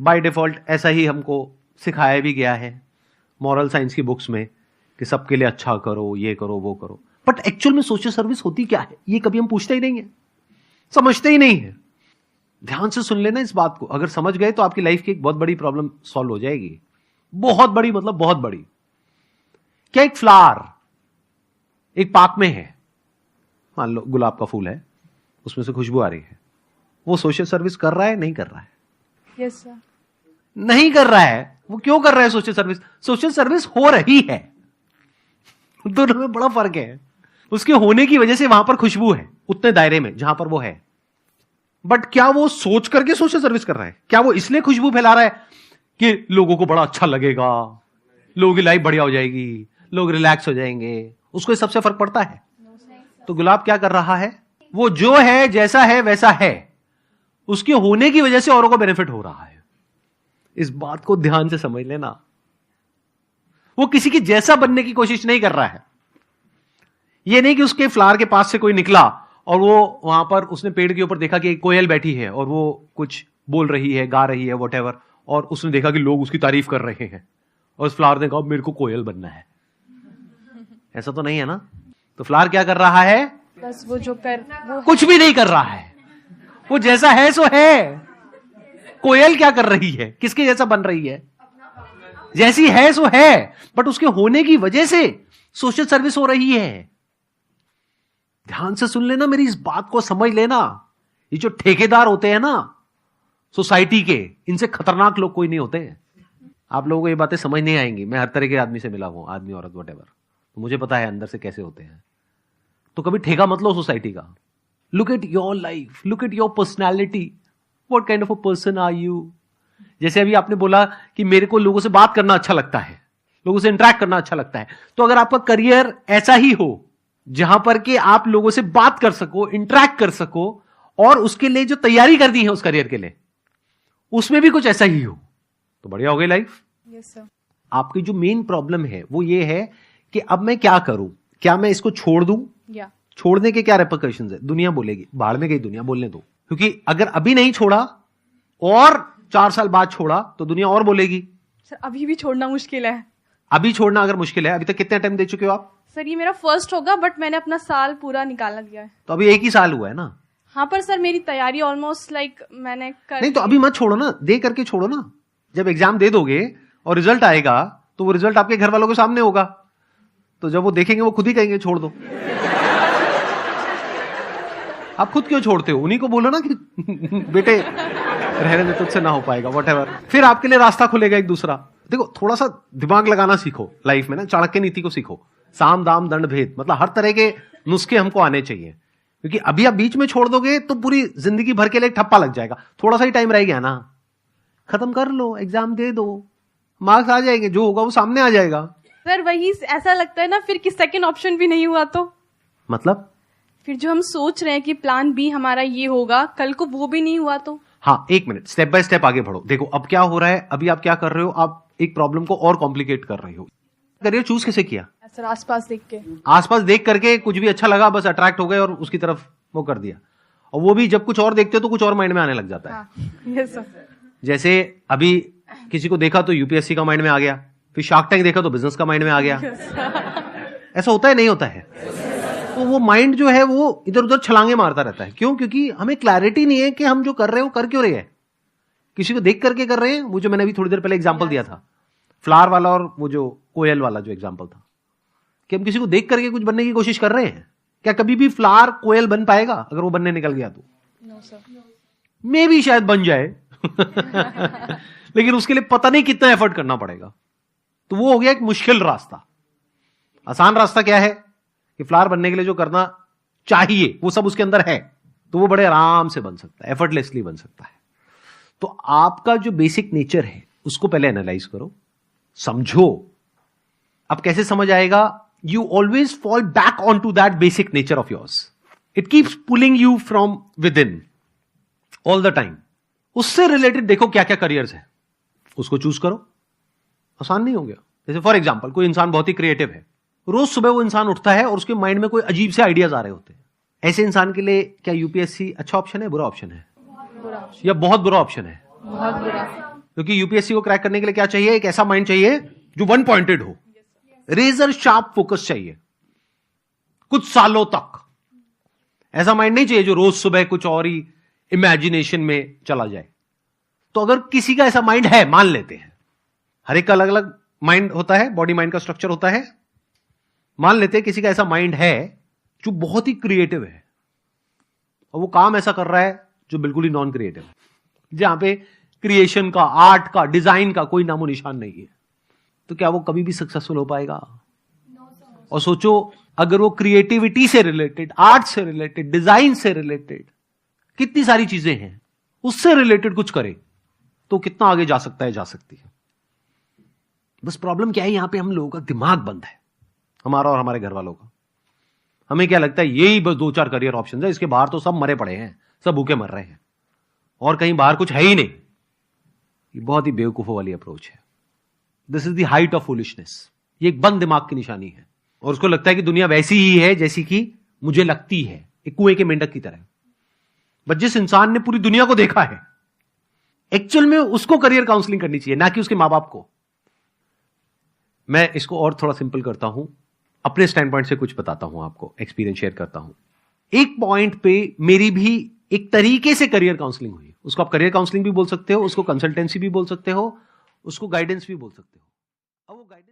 By default ऐसा ही हमको सिखाया भी गया है मॉरल साइंस की बुक्स में कि सबके लिए अच्छा करो, ये करो, वो करो। बट एक्चुअल में सोशल सर्विस होती क्या है, ये कभी हम पूछते ही नहीं है, समझते ही नहीं है। ध्यान से सुन लेना इस बात को, अगर समझ गए तो आपकी लाइफ की एक बहुत बड़ी प्रॉब्लम सॉल्व हो जाएगी। बहुत बड़ी, मतलब बहुत बड़ी। क्या एक फ्लावर एक पार्क में है, मान लो गुलाब का फूल है, उसमें से खुशबू आ रही है, वो सोशल सर्विस कर रहा है, नहीं कर रहा है? Yes sir. नहीं कर रहा है। वो क्यों कर रहा है सोशल सर्विस? सोशल सर्विस हो रही है। दोनों में बड़ा फर्क है। उसके होने की वजह से वहां पर खुशबू है उतने दायरे में जहां पर वो है, बट क्या वो सोच करके सोशल सर्विस कर रहा है? क्या वो इसलिए खुशबू फैला रहा है कि लोगों को बड़ा अच्छा लगेगा, लोगों की लाइफ बढ़िया हो जाएगी, लोग रिलैक्स हो जाएंगे? उसको सबसे फर्क पड़ता है? तो गुलाब क्या कर रहा है? वो जो है, जैसा है वैसा है, उसके होने की वजह से औरों को बेनिफिट हो रहा है। इस बात को ध्यान से समझ लेना। वो किसी की जैसा बनने की कोशिश नहीं कर रहा है। ये नहीं कि उसके फ्लावर के पास से कोई निकला और वो वहां पर उसने पेड़ के ऊपर देखा कि एक कोयल बैठी है और वो कुछ बोल रही है, गा रही है, व्हाटएवर, और उसने देखा कि लोग उसकी तारीफ कर रहे हैं और उस फ्लावर ने कहा मेरे को कोयल बनना है। ऐसा तो नहीं है ना? तो फ्लावर क्या कर रहा है? बस वो जो वो कुछ भी नहीं कर रहा है। वो जैसा है सो है। कोयल क्या कर रही है? किसके जैसा बन रही है? जैसी है सो है, बट उसके होने की वजह से सोशल सर्विस हो रही है। ध्यान से सुन लेना, मेरी इस बात को समझ लेना। ये जो ठेकेदार होते हैं ना सोसाइटी के, इनसे खतरनाक लोग कोई नहीं होते हैं। आप लोगों को ये बातें समझ नहीं आएंगी। मैं हर तरह के आदमी से मिला हूं, आदमी औरत व्हाटएवर, तो मुझे पता है अंदर से कैसे होते हैं। तो कभी ठेका मत लो सोसाइटी का। Look at your life, look at your personality, what kind of a person are you. जैसे अभी आपने बोला कि मेरे को लोगों से बात करना अच्छा लगता है, लोगों से इंटरेक्ट करना अच्छा लगता है, तो अगर आपका करियर ऐसा ही हो जहां पर कि आप लोगों से बात कर सको, इंटरेक्ट कर सको, और उसके लिए जो तैयारी कर दी है उस करियर के लिए उसमें भी कुछ ऐसा ही हो, तो बढ़िया हो गई लाइफ। Yes sir. आपकी जो मेन प्रॉब्लम है वो ये है कि अब मैं क्या करूं? क्या मैं इसको छोड़ दूं? या छोड़ने के क्या रेपरकशंस है? दुनिया बोलेगी, बाहर में गई दुनिया, बोलने दो। क्योंकि अगर अभी नहीं छोड़ा और 4 साल बाद छोड़ा तो दुनिया और बोलेगी। सर अभी भी छोड़ना मुश्किल है। अभी छोड़ना अगर मुश्किल है, अभी तक कितने अटेम्प्ट दे चुके हो आप? सर ये मेरा फर्स्ट होगा, बट मैंने अपना साल पूरा निकाला दिया है। तो अभी 1 ही साल हुआ है ना? हाँ, पर सर मेरी तैयारी ऑलमोस्ट मैंने कर नहीं, तो अभी मत छोड़ो ना, दे करके छोड़ो ना। जब एग्जाम दे दोगे और रिजल्ट आएगा तो वो रिजल्ट आपके घर वालों के सामने होगा, तो जब वो देखेंगे वो खुद ही कहेंगे छोड़ दो। आप खुद क्यों छोड़ते हो? उन्हीं को बोलो ना कि बेटे रहने दे, तुझसे ना हो पाएगा, व्हाटएवर। फिर आपके लिए रास्ता खुलेगा एक दूसरा। देखो, थोड़ा सा दिमाग लगाना सीखो लाइफ में ना, चाणक्य नीति को सीखो। साम दाम दंड भेद, मतलब हर तरह के नुस्खे हमको आने चाहिए, क्योंकि अभी आप बीच में छोड़ दोगे तो पूरी जिंदगी भर के लिए ठप्पा लग जाएगा। थोड़ा सा ही टाइम रह गया ना, खत्म कर लो, एग्जाम दे दो, मार्क्स आ जाएंगे, जो होगा वो सामने आ जाएगा। सर वही ऐसा लगता है ना फिर कि सेकंड ऑप्शन भी नहीं हुआ तो मतलब फिर जो हम सोच रहे हैं कि प्लान बी हमारा ये होगा, कल को वो भी नहीं हुआ तो। हाँ, 1 मिनट, स्टेप बाय स्टेप आगे बढ़ो। देखो अब क्या हो रहा है, अभी आप क्या कर रहे हो, आप एक प्रॉब्लम को और कॉम्प्लिकेट कर रहे हो। करियर चूज कैसे किया? सर आसपास देख के। आसपास देख करके कुछ भी अच्छा लगा, बस अट्रैक्ट हो गए और उसकी तरफ वो कर दिया। और वो भी जब कुछ और देखते हो तो कुछ और माइंड में आने लग जाता है। हाँ, यस सर। जैसे अभी किसी को देखा तो यूपीएससी का माइंड में आ गया, फिर शार्क टैंक देखा तो बिजनेस का माइंड में आ गया। ऐसा होता है, नहीं होता है? तो वो माइंड जो है वो इधर उधर छलांगे मारता रहता है। क्यों? क्योंकि हमें क्लैरिटी नहीं है कि हम जो कर रहे हैं वो कर क्यों रहे हैं। किसी को देख करके कर रहे हैं, वो जो मैंने अभी थोड़ी देर पहले एग्जांपल दिया था, फ्लावर वाला और वो जो कोयल वाला जो एग्जांपल था, कि हम किसी को देख करके कुछ बनने की कोशिश कर रहे हैं। क्या कभी भी फ्लावर कोयल बन पाएगा? अगर वो बनने निकल गया तो नो सर। मे भी शायद बन जाए लेकिन उसके लिए पता नहीं कितना एफर्ट करना पड़ेगा। तो वो हो गया एक मुश्किल रास्ता। आसान रास्ता क्या है कि फ्लावर बनने के लिए जो करना चाहिए वो सब उसके अंदर है, तो वो बड़े आराम से बन सकता है, एफर्टलेसली बन सकता है। तो आपका जो बेसिक नेचर है उसको पहले एनालाइज करो, समझो। अब कैसे समझ आएगा? You always fall back on to that basic nature of yours. It keeps pulling you from within all the time. उससे रिलेटेड देखो क्या क्या करियर्स है, उसको चूज करो। आसान नहीं हो गया? जैसे फॉर एग्जाम्पल कोई इंसान बहुत ही क्रिएटिव है, रोज सुबह वो इंसान उठता है और उसके माइंड में कोई अजीब से आइडियाज आ रहे होते हैं। ऐसे इंसान के लिए क्या यूपीएससी अच्छा ऑप्शन है, बुरा ऑप्शन है, बुरा ऑप्शन। या बहुत बुरा ऑप्शन है? बहुत बुरा। क्योंकि यूपीएससी को क्रैक करने के लिए क्या चाहिए? एक ऐसा माइंड चाहिए जो वन पॉइंटेड हो, रेजर शार्प फोकस चाहिए कुछ सालों तक। ऐसा माइंड नहीं चाहिए जो रोज सुबह कुछ और ही इमेजिनेशन में चला जाए। तो अगर किसी का ऐसा माइंड है, मान लेते हैं, हर एक का अलग अलग माइंड होता है, बॉडी माइंड का स्ट्रक्चर होता है, मान लेते हैं किसी का ऐसा माइंड है जो बहुत ही क्रिएटिव है और वो काम ऐसा कर रहा है जो बिल्कुल ही नॉन क्रिएटिव है, जहां पे क्रिएशन का, आर्ट का, डिजाइन का कोई नामो निशान नहीं है, तो क्या वो कभी भी सक्सेसफुल हो पाएगा? और सोचो अगर वो क्रिएटिविटी से रिलेटेड, आर्ट से रिलेटेड, डिजाइन से रिलेटेड कितनी सारी चीजें हैं, उससे रिलेटेड कुछ करे तो कितना आगे जा सकता है, जा सकती है। बस प्रॉब्लम क्या है, यहां पे हम लोगों का दिमाग बंद है, हमारा और हमारे घर वालों का। हमें क्या लगता है यही बस 2-4 करियर ऑप्शन है, इसके बाहर तो सब मरे पड़े हैं, सब भूखे मर रहे हैं और कहीं बाहर कुछ है ही नहीं। ये बहुत ही बेवकूफों वाली अप्रोच है। This is the height of foolishness. ये एक बंद दिमाग की निशानी है और उसको लगता है कि दुनिया वैसी ही है जैसी कि मुझे लगती है, एक कुएं के मेंढक की तरह। बट जिस इंसान ने पूरी दुनिया को देखा है, एक्चुअल में उसको करियर काउंसलिंग करनी चाहिए, ना कि उसके मां बाप को। मैं इसको और थोड़ा सिंपल करता हूं, अपने स्टैंड पॉइंट से कुछ बताता हूं आपको, एक्सपीरियंस शेयर करता हूं। एक पॉइंट पे मेरी भी एक तरीके से करियर काउंसलिंग हुई। उसको आप करियर काउंसलिंग भी बोल सकते हो, उसको कंसल्टेंसी भी बोल सकते हो, उसको गाइडेंस भी बोल सकते हो। अब वो गाइडेंस